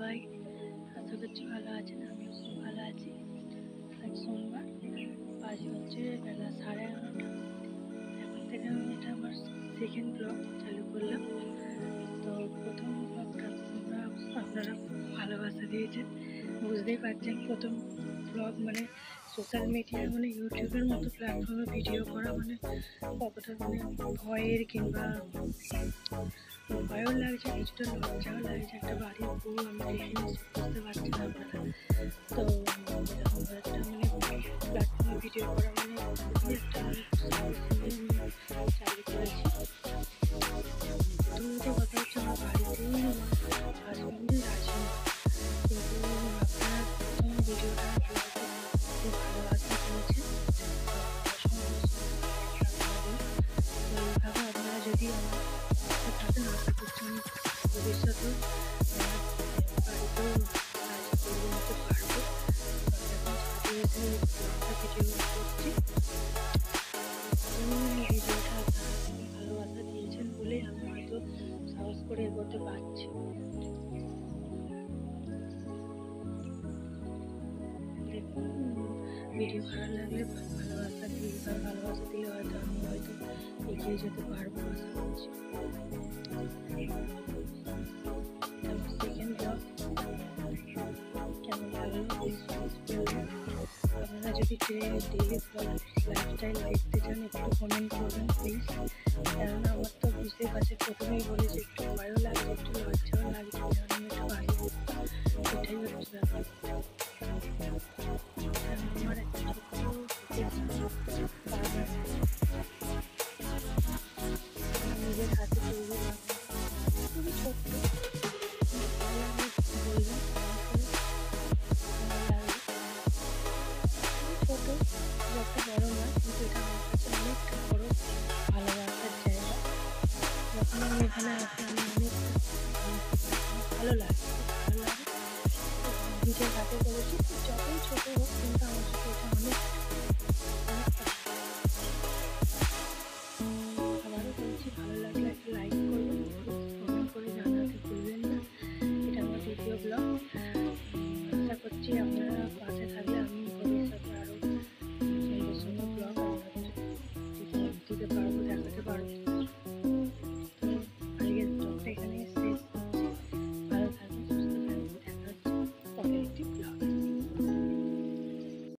সবাই আশা করছি ভালো আছেন। আমিও খুব ভালো আছি। আজ সোমবার, বাজে হচ্ছে বেলা 11:30। এখন থেকে আমি এটা আমার সেকেন্ড ব্লগ চালু করলাম। তো প্রথম ব্লগটা আপনারা ভালোবাসা দিয়েছেন, বুঝতেই পারছেন। প্রথম ব্লগ মানে সোশ্যাল মিডিয়া মানে ইউটিউবের মতো প্ল্যাটফর্মে ভিডিও করা মানে কতটা মানে ভয়ের কিংবা ভয়ও লাগছে, কিছুটা লজ্জাও লাগছে। একটা বাড়ির বউ আমি দেখে বুঝতে পারছি না আপনারা। তো এরকম একটা মানে প্ল্যাটফর্মে ভিডিও করা মানে খুবই একটা সাহস নিয়ে আমি চালু করেছি। প্রথমত কথা হচ্ছে আমার বাড়িতেই আমার হাজব্যান্ডই রাজি না, কিন্তু আপনারা প্রথম ভিডিওটা খুব ভালোবাসা দিয়েছেন। এইভাবে আপনারা যদি আমার থাকেন, আশা করছি আমি ভবিষ্যতেও বাড়িতেও কাজ করে নিতে পারবো। এখন ছাদে এসে ভিডিও করছি। ভিডিওটা আপনারা ভালোবাসা দিয়েছেন বলেই আমি হয়তো সাহস করে এগোতে পারছি। দেখুন, ভিডিও খারাপ লাগলে ভালোবাসা দিলে হয়তো আমি এগিয়ে যেতে পারবো আশা করছি। সেকেন্ড ব্লগ কেমন লাগলো আপনারা যদি ডেইলি ব্লগ লাইফস্টাইল দেখতে চান একটু কমেন্ট করবেন প্লিজ। কেননা আমার তো বুঝতেই পারছি, প্রথমেই বলেছি একটু ভয়ও লাগছে, একটু লজ্জাও লাগছে, আমি একটু বাইরে এটাই হচ্ছে ব্যাপার। আমার একটা নিজের হাতে তৈরি বাগান, খুবই ছোট্ট। বললাম ছোট, যত বড় না, কিন্তু এটা আমার কাছে অনেকটা বড় ভালোবাসার জায়গা। যখন আমি এখানে আসি